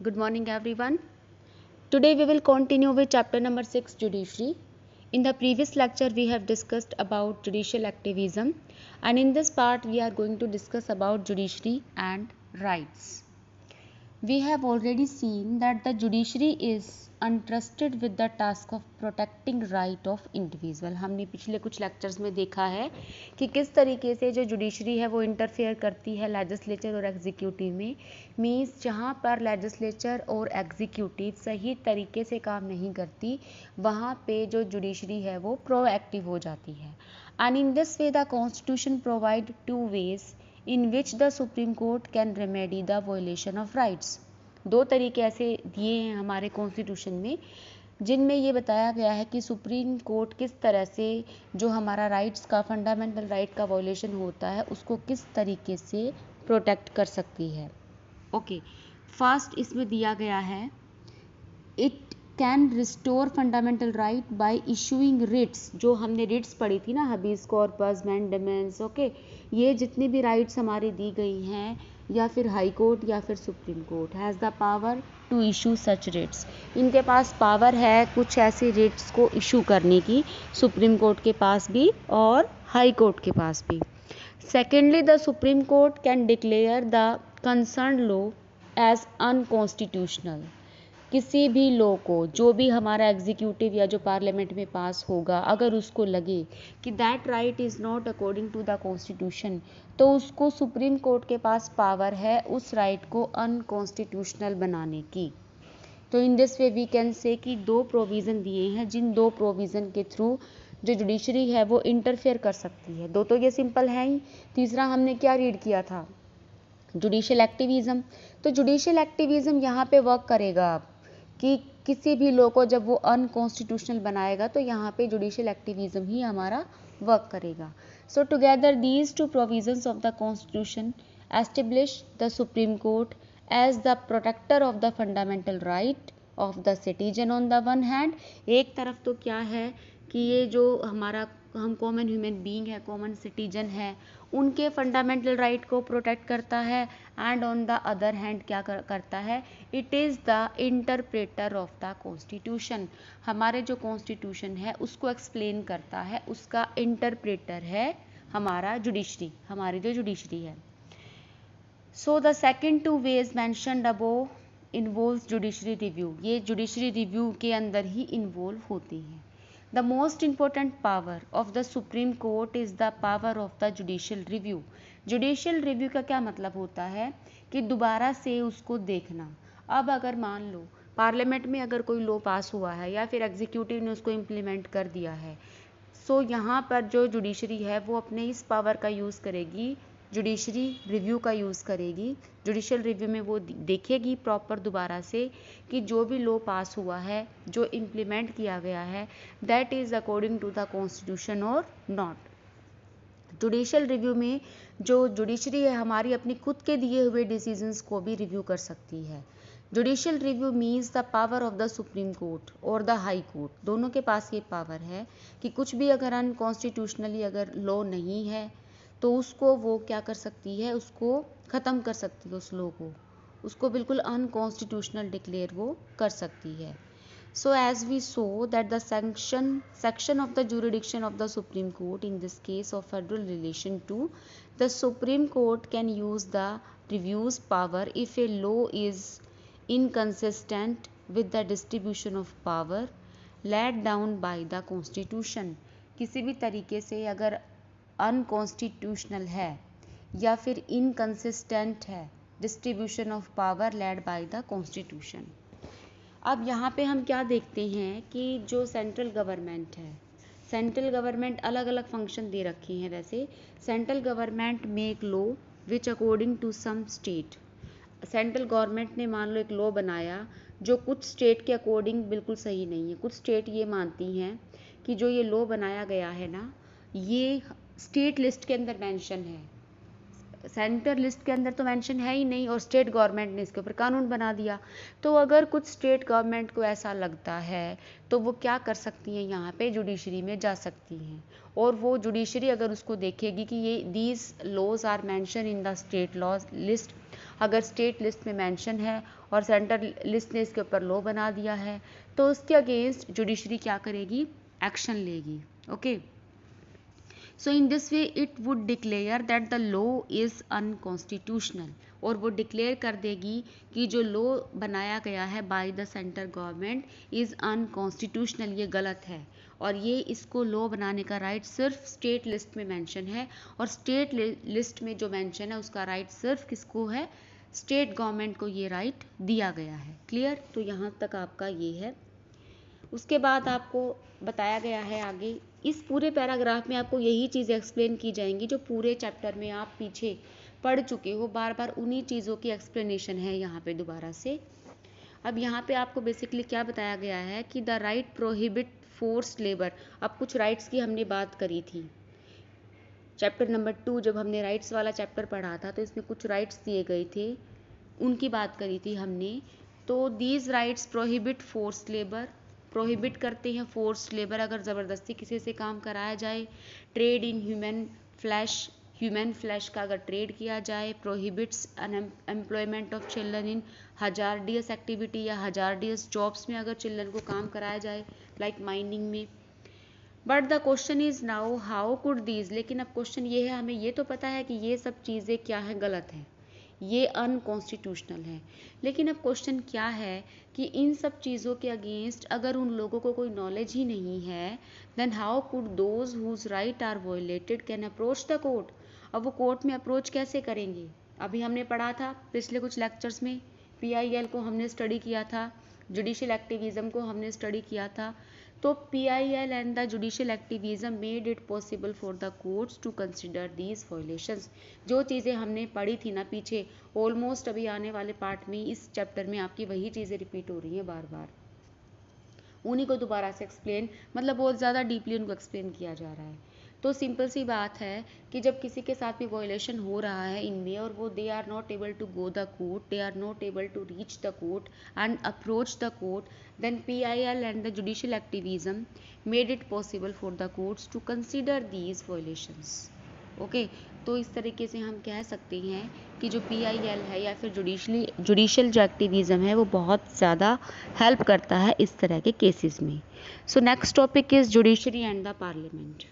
Good morning, everyone. Today we will continue with chapter number 6, Judiciary. In the previous lecture, we have discussed about judicial activism, and in this part, we are going to discuss about judiciary and rights. We have already seen that the judiciary is entrusted with the task of protecting right of individual. हमने पिछले कुछ lectures में देखा है कि किस तरीके से जो जुडिशरी है वो इंटरफेयर करती है लेजिस्लेचर और एग्जीक्यूटिव में। मीन्स जहाँ पर लेजिस्लेचर और एग्जीक्यूटिव सही तरीके से काम नहीं करती, वहाँ पे जो जुडिशरी है वो प्रोएक्टिव हो जाती है। And in this way the constitution provide two ways in which the Supreme Court can remedy the violation of rights। दो तरीके ऐसे दिए हैं हमारे कॉन्स्टिट्यूशन में जिनमें ये बताया गया है कि सुप्रीम कोर्ट किस तरह से जो हमारा राइट्स का फंडामेंटल राइट का वायलेशन होता है उसको किस तरीके से प्रोटेक्ट कर सकती है। ओके, फर्स्ट इसमें दिया गया है it can restore fundamental right by issuing writs. जो हमने रिट्स पढ़ी थी ना, हबीस कॉर्पस, मैंडेमेंस, ओके, ये जितनी भी राइट्स हमारी दी गई हैं या फिर हाई कोर्ट या फिर supreme court has the power to issue such writs. इनके पास पावर है कुछ ऐसी रिट्स को इशू करने की, सुप्रीम कोर्ट के पास भी और हाई कोर्ट के पास भी। Secondly, the supreme court can declare the concern law as unconstitutional. किसी भी लॉ को जो भी हमारा एग्जीक्यूटिव या जो पार्लियामेंट में पास होगा, अगर उसको लगे कि that right is not according to the constitution, तो उसको सुप्रीम कोर्ट के पास पावर है उस राइट को अनकॉन्स्टिट्यूशनल बनाने की। तो in this way we can say कि दो प्रोविज़न दिए हैं जिन दो प्रोविज़न के थ्रू जो जुडिशरी है वो इंटरफेयर कर सकती है। दो तो ये सिंपल है ही। तीसरा हमने क्या रीड किया था, जुडिशियल एक्टिविज़म। तो जुडिशियल एक्टिविज़म यहाँ पे वर्क करेगा अब कि किसी भी लॉ को जब वो अनकॉन्स्टिट्यूशनल बनाएगा तो यहाँ पे जुडिशियल एक्टिविज़म ही हमारा वर्क करेगा। So together these two provisions of the constitution establish the supreme court as the protector of the fundamental right of the citizen on the one hand. एक तरफ तो क्या है कि ये जो हमारा हम कॉमन ह्यूमन बीइंग है, कॉमन सिटीजन है, उनके फंडामेंटल राइट को प्रोटेक्ट करता है, and on the other hand क्या करता है, it is the interpreter of the constitution. हमारे जो कॉन्स्टिट्यूशन है उसको एक्सप्लेन करता है, उसका इंटरप्रेटर है हमारा जुडिशरी, हमारी जो जुडिशरी है। So the second two ways mentioned above involves judiciary review. ये जुडिशरी रिव्यू के अंदर ही इन्वॉल्व होती है। The most important power of the Supreme Court is the power of the judicial review। Judicial review का क्या मतलब होता है कि दोबारा से उसको देखना। अब अगर मान लो पार्लियामेंट में अगर कोई लॉ पास हुआ है या फिर एग्जीक्यूटिव ने उसको इम्प्लीमेंट कर दिया है, सो यहाँ पर जो जुडिशरी है वो अपने इस पावर का यूज़ करेगी, जुडिशरी रिव्यू का यूज़ करेगी। जुडिशियल रिव्यू में वो देखेगी प्रॉपर दोबारा से कि जो भी लॉ पास हुआ है, जो इम्प्लीमेंट किया गया है, that is according to the constitution और नॉट। जुडिशियल रिव्यू में जो जुडिशरी है हमारी अपनी खुद के दिए हुए डिसीजंस को भी रिव्यू कर सकती है। Judicial review means the power of the supreme court और द हाई कोर्ट, दोनों के पास ये पावर है कि कुछ भी अगर अनकॉन्स्टिट्यूशनली अगर लॉ नहीं है तो उसको वो क्या कर सकती है, उसको ख़त्म कर सकती है, उस लॉ को, उसको बिल्कुल अनकॉन्स्टिट्यूशनल डिक्लेयर वो कर सकती है। So as we saw that the section of the jurisdiction of the Supreme Court in this case of federal relation to the Supreme Court can use the reviews power if a law is inconsistent with the distribution of power laid down by the Constitution। किसी भी तरीके से अगर unconstitutional है या फिर inconsistent है distribution of power led by the constitution. अब यहाँ पे हम क्या देखते हैं कि जो सेंट्रल गवर्नमेंट है, सेंट्रल गवर्नमेंट अलग अलग फंक्शन दे रखी हैं। वैसे central government make law which according to some state. Central government ने मान लो एक लॉ बनाया जो कुछ स्टेट के अकॉर्डिंग बिल्कुल सही नहीं है। कुछ स्टेट ये मानती हैं कि जो ये लॉ बनाया गया है ना, ये स्टेट लिस्ट के अंदर मेंशन है, सेंटर लिस्ट के अंदर तो मेंशन है ही नहीं और स्टेट गवर्नमेंट ने इसके ऊपर कानून बना दिया। तो अगर कुछ स्टेट गवर्नमेंट को ऐसा लगता है तो वो क्या कर सकती हैं, यहाँ पे जुडिशरी में जा सकती हैं और वो जुडिशरी अगर उसको देखेगी कि ये these laws are mention in the state laws list, अगर स्टेट लिस्ट में मेंशन है और सेंटर लिस्ट ने इसके ऊपर लॉ बना दिया है तो उसके अगेंस्ट जुडिशरी क्या करेगी, एक्शन लेगी। Okay, so in this way it would declare that the law is unconstitutional, और वो डिक्लेयर कर देगी कि जो लॉ बनाया गया है by the centre government is unconstitutional, ये गलत है और ये इसको लॉ बनाने का राइट सिर्फ स्टेट लिस्ट में मेंशन है और स्टेट लिस्ट में जो मेंशन है उसका राइट सिर्फ किसको है, स्टेट गवर्नमेंट को ये राइट दिया गया है। क्लियर, तो यहाँ तक आपका ये है। उसके बाद आपको बताया गया है आगे, इस पूरे पैराग्राफ में आपको यही चीज़ें एक्सप्लेन की जाएंगी जो पूरे चैप्टर में आप पीछे पढ़ चुके हो, बार बार उन्हीं चीज़ों की एक्सप्लेनेशन है यहाँ पे दोबारा से। अब यहाँ पे आपको बेसिकली क्या बताया गया है कि the right prohibit forced labour. अब कुछ राइट्स की हमने बात करी थी चैप्टर नंबर 2, जब हमने राइट्स वाला चैप्टर पढ़ा था तो इसमें कुछ राइट्स दिए गए थे, उनकी बात करी थी हमने। तो these rights prohibit forced labour, prohibit करते हैं फोर्स्ड लेबर, अगर ज़बरदस्ती किसी से काम कराया जाए। ट्रेड इन ह्यूमन फ्लैश का अगर ट्रेड किया जाए। Prohibits employment of children in hazardous activity या हजारडियस जॉब्स में अगर चिल्ड्रन को काम कराया जाए, लाइक माइनिंग में। But the question is now how could these, लेकिन अब क्वेश्चन ये है, हमें ये तो पता है कि ये सब चीज़ें क्या हैं, गलत हैं, ये अनकॉन्स्टिट्यूशनल है, लेकिन अब क्वेश्चन क्या है कि इन सब चीज़ों के अगेंस्ट अगर उन लोगों को कोई नॉलेज ही नहीं है, then how could those whose right are violated can approach the court. अब वो कोर्ट में अप्रोच कैसे करेंगे, अभी हमने पढ़ा था पिछले कुछ लेक्चर्स में, PIL को हमने स्टडी किया था, जुडिशियल एक्टिविज्म को हमने स्टडी किया था। तो PIL and the judicial activism made it possible for the courts to consider these violations. जो चीज़ें हमने पढ़ी थी ना पीछे, ऑलमोस्ट अभी आने वाले पार्ट में इस चैप्टर में आपकी वही चीज़ें रिपीट हो रही हैं बार बार, उन्हीं को दोबारा से एक्सप्लेन, मतलब बहुत ज़्यादा डीपली उनको एक्सप्लेन किया जा रहा है। तो सिंपल सी बात है कि जब किसी के साथ में वायलेशन हो रहा है इनमें और वो they are not able to go the court, they are not able to reach the court and approach the court, then PIL and the judicial activism made it possible for the courts to consider these violations. Okay, तो इस तरीके से हम कह सकते हैं कि जो PIL है या फिर जुडिशियल जो एक्टिविज्म है वो बहुत ज़्यादा हेल्प करता है इस तरह के केसेस में। So next topic is judiciary and the parliament.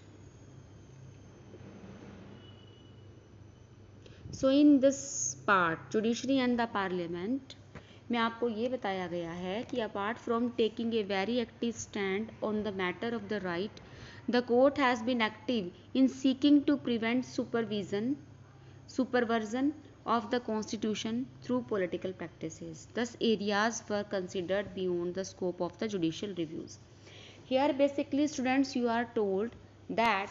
So in this part judiciary and the parliament में आपको ये बताया गया है कि apart from taking a very active stand on the matter of the right, the court has been active in seeking to prevent superversion of the constitution through political practices. Thus areas were considered beyond the scope of the judicial reviews. Here basically students you are told that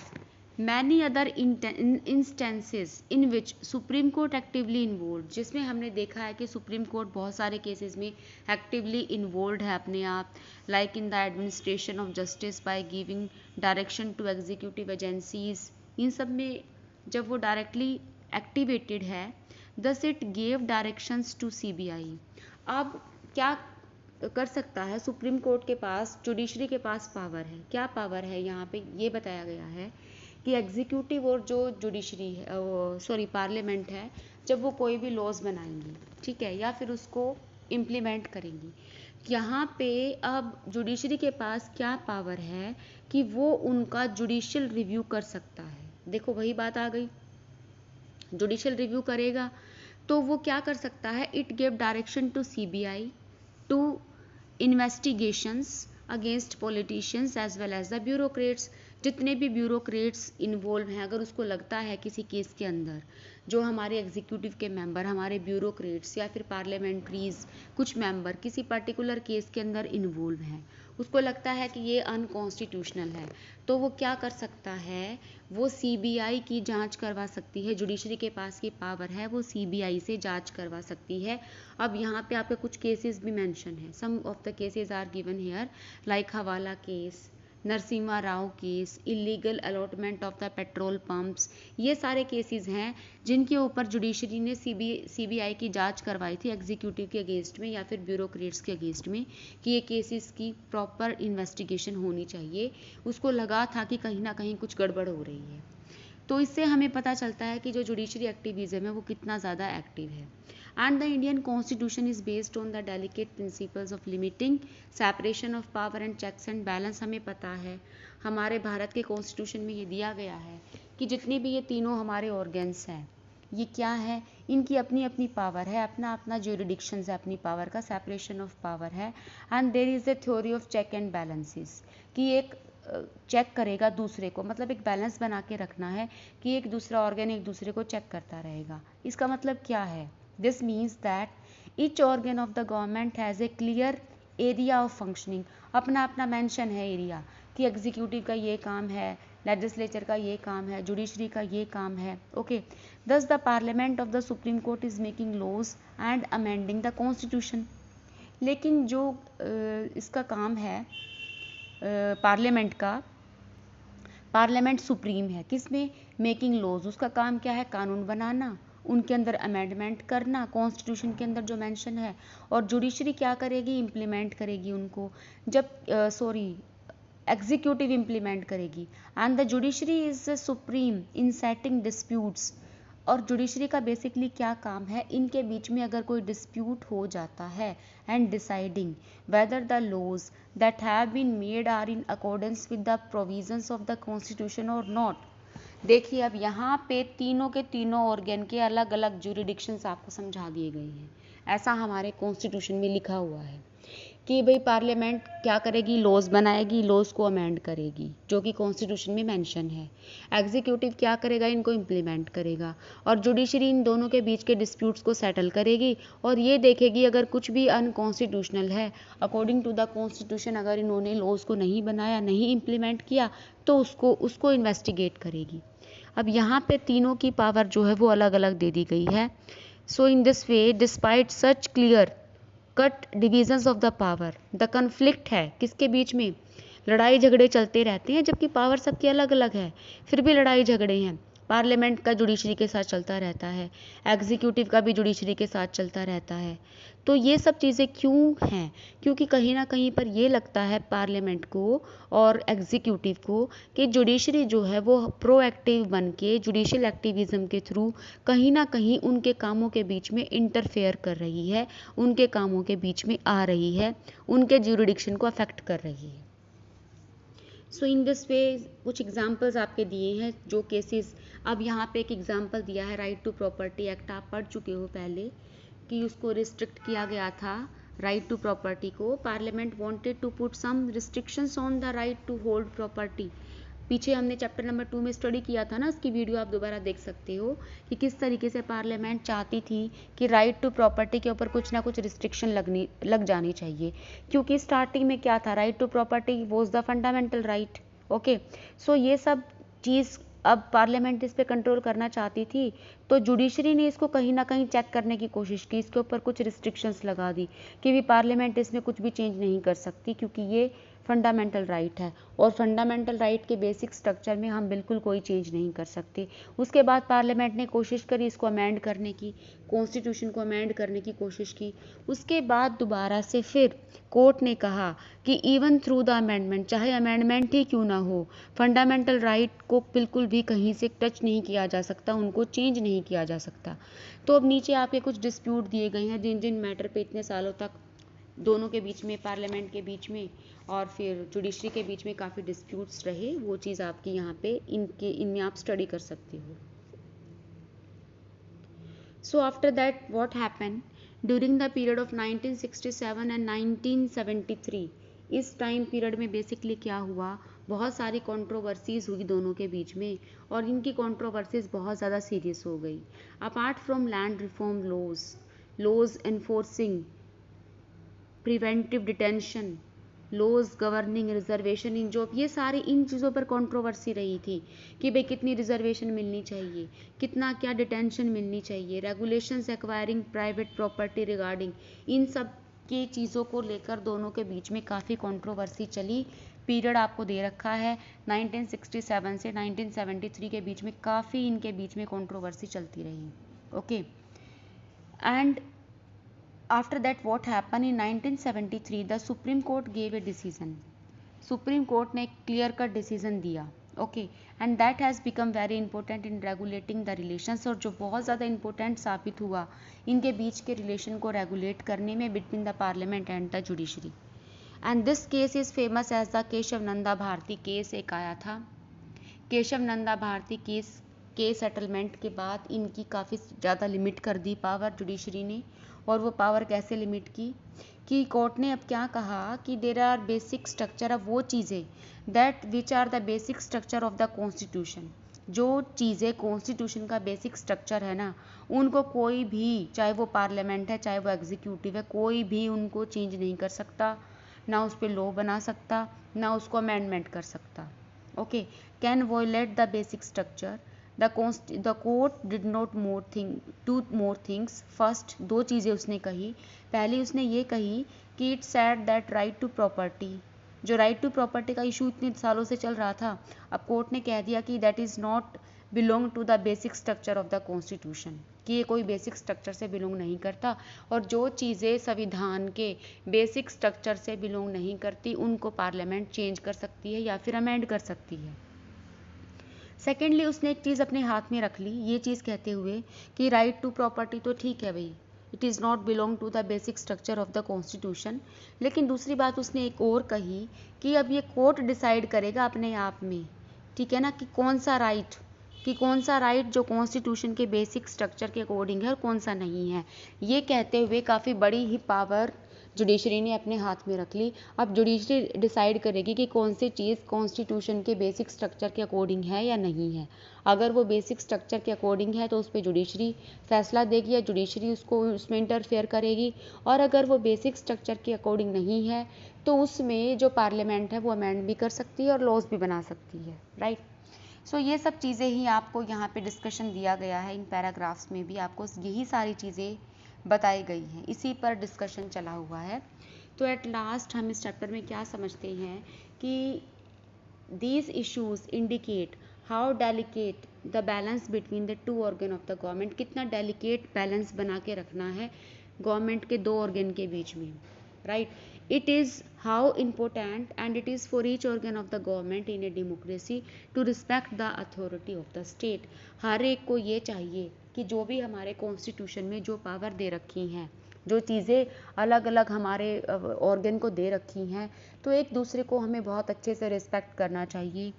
many other instances in which Supreme Court actively involved, जिसमें हमने देखा है कि supreme court बहुत सारे cases में actively involve है अपने आप, like in the administration of justice by giving direction to executive agencies, इन सब में जब वो डायरेक्टली एक्टिवेटेड है, thus it gave directions to CBI। अब क्या कर सकता है सुप्रीम कोर्ट के पास, जुडिशरी के पास पावर है, क्या पावर है यहाँ पे ये बताया गया है कि एग्जीक्यूटिव और जो जुडिशरी है पार्लियामेंट है, जब वो कोई भी लॉज बनाएंगी, ठीक है, या फिर उसको इम्प्लीमेंट करेंगी, यहाँ पे अब जुडिशरी के पास क्या पावर है कि वो उनका जुडिशियल रिव्यू कर सकता है। देखो वही बात आ गई, जुडिशियल रिव्यू करेगा तो वो क्या कर सकता है, it give direction to CBI to investigations against politicians as well as the bureaucrats. जितने भी ब्यूरोक्रेट्स इन्वॉल्व हैं, अगर उसको लगता है किसी केस के अंदर जो हमारे एग्जीक्यूटिव के मेंबर, हमारे ब्यूरोक्रेट्स या फिर पार्लियामेंट्रीज कुछ मेंबर किसी पर्टिकुलर केस के अंदर इन्वॉल्व हैं, उसको लगता है कि ये अनकॉन्स्टिट्यूशनल है, तो वो क्या कर सकता है, वो CBI की जांच करवा सकती है। जुडिशरी के पास की पावर है, वो CBI से जांच करवा सकती है। अब यहाँ पे आपके कुछ केसेस भी मेंशन है, some of the cases are given here, like hawala case, Narasimha Rao case, illegal allotment of the petrol pumps, ये सारे केसेस हैं जिनके ऊपर जुडिशरी ने सीबीआई की जांच करवाई थी एग्जीक्यूटिव के अगेंस्ट में या फिर ब्यूरोक्रेट्स के अगेंस्ट में कि ये केसेस की प्रॉपर इन्वेस्टिगेशन होनी चाहिए। उसको लगा था कि कहीं ना कहीं कुछ गड़बड़ हो रही है। तो इससे हमें पता चलता है कि जो जुडिशरी एक्टिविज्म है वो कितना ज़्यादा एक्टिव है। And the Indian constitution is based on the delicate principles of limiting separation of power and checks and balance. हमें पता है हमारे भारत के कॉन्स्टिट्यूशन में ये दिया गया है कि जितनी भी ये तीनों हमारे ऑर्गन्स हैं ये क्या है, इनकी अपनी अपनी पावर है, अपना अपना ज्यूरिडिक्शंस है, अपनी पावर का सेपरेशन ऑफ पावर है। And there is the theory of check and balances कि एक चेक करेगा दूसरे को, मतलब एक बैलेंस बना के रखना है कि एक दूसरा ऑर्गन एक दूसरे को चेक करता रहेगा। इसका मतलब क्या है? This means that each organ of the government has a clear area of functioning. अपना अपना मेंशन है एरिया कि एग्जीक्यूटिव का ये काम है, लेजिस्लेचर का ये काम है, जुडिशरी का ये काम है। Okay, thus the parliament of the supreme court is making laws and amending the constitution. लेकिन जो इसका काम है पार्लियामेंट का, पार्लियामेंट सुप्रीम है किसमें? Making laws. उसका काम क्या है? कानून बनाना, उनके अंदर अमेंडमेंट करना कॉन्स्टिट्यूशन के अंदर जो मेंशन है। और जुडिशरी क्या करेगी? इम्प्लीमेंट करेगी उनको। जब एग्जीक्यूटिव इम्प्लीमेंट करेगी। And the judiciary is supreme in setting disputes. और जुडिशरी का बेसिकली क्या काम है? इनके बीच में अगर कोई डिस्प्यूट हो जाता है and deciding whether the laws that have been made are in accordance with the provisions of the constitution और नॉट। देखिए अब यहाँ पे तीनों के तीनों ऑर्गन के अलग अलग ज्यूरिडिक्शंस आपको समझा दिए गए हैं। ऐसा हमारे कॉन्स्टिट्यूशन में लिखा हुआ है कि भाई पार्लियामेंट क्या करेगी? लॉज बनाएगी, लॉज को अमेंड करेगी जो कि कॉन्स्टिट्यूशन में मेंशन है। एग्जीक्यूटिव क्या करेगा? इनको इम्प्लीमेंट करेगा। और जुडिशरी इन दोनों के बीच के डिस्प्यूट्स को सेटल करेगी और ये देखेगी अगर कुछ भी अनकॉन्स्टिट्यूशनल है अकॉर्डिंग टू द कॉन्स्टिट्यूशन, अगर इन्होंने लॉज को नहीं बनाया, नहीं इम्प्लीमेंट किया तो उसको इन्वेस्टिगेट करेगी। अब यहाँ पे तीनों की पावर जो है वो अलग अलग दे दी गई है। So in this way despite such clear cut divisions of the power, the conflict है किसके बीच में? लड़ाई झगड़े चलते रहते हैं जबकि पावर सबकी अलग अलग है, फिर भी लड़ाई झगड़े हैं। पार्लियामेंट का जुडिशरी के साथ चलता रहता है, एग्जीक्यूटिव का भी जुडिशरी के साथ चलता रहता है। तो ये सब चीज़ें क्यों हैं? क्योंकि कहीं ना कहीं पर ये लगता है पार्लियामेंट को और एग्जीक्यूटिव को कि जुडिशरी जो है वो प्रोएक्टिव बन के जुडिशियल एक्टिविज्म के थ्रू कहीं ना कहीं उनके कामों के बीच में इंटरफेयर कर रही है, उनके कामों के बीच में आ रही है, उनके ज्यूरिडिक्शन को अफेक्ट कर रही है। सो इन दिस वे कुछ एग्जाम्पल्स आपके दिए हैं जो केसेस। अब यहाँ पे एक एग्जाम्पल दिया है राइट टू प्रॉपर्टी एक्ट, आप पढ़ चुके हो पहले कि उसको रिस्ट्रिक्ट किया गया था राइट टू प्रॉपर्टी को। Parliament wanted to put some restrictions on the right to hold property. पीछे हमने चैप्टर नंबर 2 में स्टडी किया था ना, इसकी वीडियो आप दोबारा देख सकते हो कि किस तरीके से पार्लियामेंट चाहती थी कि राइट टू प्रॉपर्टी के ऊपर कुछ ना कुछ रिस्ट्रिक्शन लग जानी चाहिए। क्योंकि स्टार्टिंग में क्या था? Right to property was the fundamental right. Okay, so ये सब चीज़ अब पार्लियामेंट इस पे कंट्रोल करना चाहती थी, तो जुडिशरी ने इसको कहीं ना कहीं चेक करने की कोशिश की, इसके ऊपर कुछ रिस्ट्रिक्शंस लगा दी कि भी पार्लियामेंट इसमें कुछ भी चेंज नहीं कर सकती क्योंकि ये फंडामेंटल राइट है और फंडामेंटल राइट के बेसिक स्ट्रक्चर में हम बिल्कुल कोई चेंज नहीं कर सकते। उसके बाद पार्लियामेंट ने कोशिश करी इसको अमेंड करने की, कॉन्स्टिट्यूशन को अमेंड करने की कोशिश की। उसके बाद दोबारा से फिर कोर्ट ने कहा कि इवन थ्रू द अमेंडमेंट, चाहे अमेंडमेंट ही क्यों ना हो, फंडामेंटल राइट को बिल्कुल भी कहीं से टच नहीं किया जा सकता, उनको चेंज नहीं किया जा सकता। तो अब नीचे आपके कुछ डिस्प्यूट दिए गए हैं जिन जिन मैटर पे इतने सालों तक दोनों के बीच में, पार्लियामेंट के बीच में और फिर जुडिशरी के बीच में काफ़ी डिस्प्यूट्स रहे, वो चीज़ आपकी यहाँ पे इनमें आप स्टडी कर सकते हो। So after that what happen during the period of 1967 and 1973, इस टाइम पीरियड में बेसिकली क्या हुआ? बहुत सारी कंट्रोवर्सीज हुई दोनों के बीच में और इनकी कंट्रोवर्सीज बहुत ज़्यादा सीरियस हो गई। Apart from land reform laws enforcing preventive detention, laws governing reservation in job, ये सारी इन चीज़ों पर कंट्रोवर्सी रही थी कि भाई कितनी रिजर्वेशन मिलनी चाहिए, कितना क्या डिटेंशन मिलनी चाहिए, regulations acquiring private property regarding, इन सब की चीज़ों को लेकर दोनों के बीच में काफ़ी कंट्रोवर्सी चली। पीरियड आपको दे रखा है 1967 से 1973 के बीच में काफ़ी इनके बीच में कंट्रोवर्सी चलती रही. Okay, and after that what happen in 1973 the supreme court gave a decision. Supreme court ने एक क्लियर कट डिसीजन दिया. Okay, and that has become very important in regulating the relations, और जो बहुत ज़्यादा इंपॉर्टेंट साबित हुआ इनके बीच के रिलेशन को रेगुलेट करने में between the parliament and the judiciary. And this case is famous as the Kesavananda Bharati case. एक आया था केशव नंदा भारती केस के सेटलमेंट के बाद इनकी काफ़ी ज़्यादा लिमिट कर दी पावर जुडिशरी ने. और वो पावर कैसे लिमिट की कि कोर्ट ने अब क्या कहा कि there are basic structure of वो चीज़ें that which are the basic structure of the constitution. जो चीज़ें कॉन्स्टिट्यूशन का बेसिक स्ट्रक्चर है ना, उनको कोई भी, चाहे वो पार्लियामेंट है चाहे वो एग्जीक्यूटिव है, कोई भी उनको चेंज नहीं कर सकता, ना उस पर लॉ बना सकता, ना उसको अमेंडमेंट कर सकता. Okay, can violate the basic structure. The court did not do more things. First, दो चीज़ें उसने कही. पहली उसने ये कही कि it said that right to property, जो राइट टू प्रॉपर्टी का इशू इतने सालों से चल रहा था, अब कोर्ट ने कह दिया कि that is not belong to the basic structure of the constitution, कि ये कोई बेसिक स्ट्रक्चर से बिलोंग नहीं करता. और जो चीज़ें संविधान के बेसिक स्ट्रक्चर से बिलोंग नहीं करती उनको पार्लियामेंट चेंज कर सकती है या फिर अमेंड कर सकती है. सेकेंडली, उसने एक चीज़ अपने हाथ में रख ली, ये चीज़ कहते हुए कि राइट टू प्रॉपर्टी तो ठीक है भाई, it is not belong to the basic structure of the constitution. लेकिन दूसरी बात उसने एक और कही कि अब ये कोर्ट डिसाइड करेगा अपने आप में, ठीक है ना, कि कौन सा राइट जो कॉन्स्टिट्यूशन के बेसिक स्ट्रक्चर के अकॉर्डिंग है और कौन सा नहीं है. ये कहते हुए काफ़ी बड़ी ही पावर जुडिशरी ने अपने हाथ में रख ली. अब जुडिशरी डिसाइड करेगी कि कौन सी चीज़ कॉन्स्टिट्यूशन के बेसिक स्ट्रक्चर के अकॉर्डिंग है या नहीं है. अगर वो बेसिक स्ट्रक्चर के अकॉर्डिंग है तो उस पर जुडिशरी फैसला देगी या जुडिशरी उसको उसमें इंटरफेयर करेगी. और अगर वो बेसिक स्ट्रक्चर के अकॉर्डिंग नहीं है तो उसमें जो पार्लियामेंट है वो अमेंड भी कर सकती है और लॉज भी बना सकती है. राइट. सो ये सब चीज़ें ही आपको यहाँ पे डिस्कशन दिया गया है. इन पैराग्राफ्स में भी आपको यही सारी चीज़ें बताई गई हैं, इसी पर डिस्कशन चला हुआ है. तो एट लास्ट हम इस चैप्टर में क्या समझते हैं कि these issues indicate how delicate the balance between the two organ of the government. कितना डेलिकेट बैलेंस बना के रखना है गवर्नमेंट के दो ऑर्गन के बीच में. Right. It is how important and it is for each organ of the government in a democracy to respect the authority of the state. हर एक को ये चाहिए कि जो भी हमारे कॉन्स्टिट्यूशन में जो पावर दे रखी हैं, जो चीज़ें अलग अलग हमारे ऑर्गन को दे रखी हैं, तो एक दूसरे को हमें बहुत अच्छे से रिस्पेक्ट करना चाहिए.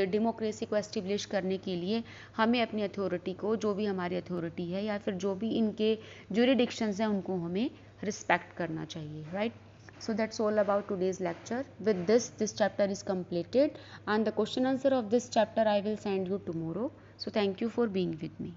डेमोक्रेसी को एस्टिब्लिश करने के लिए हमें अपनी अथॉरिटी को, जो भी हमारी अथॉरिटी है या फिर जो भी इनके जुरिडिक्शंस हैं, उनको हमें रिस्पेक्ट करना चाहिए. Right. So that's all about today's lecture. With this chapter is completed and the question answer of this chapter I will send you tomorrow. So thank you for being with me.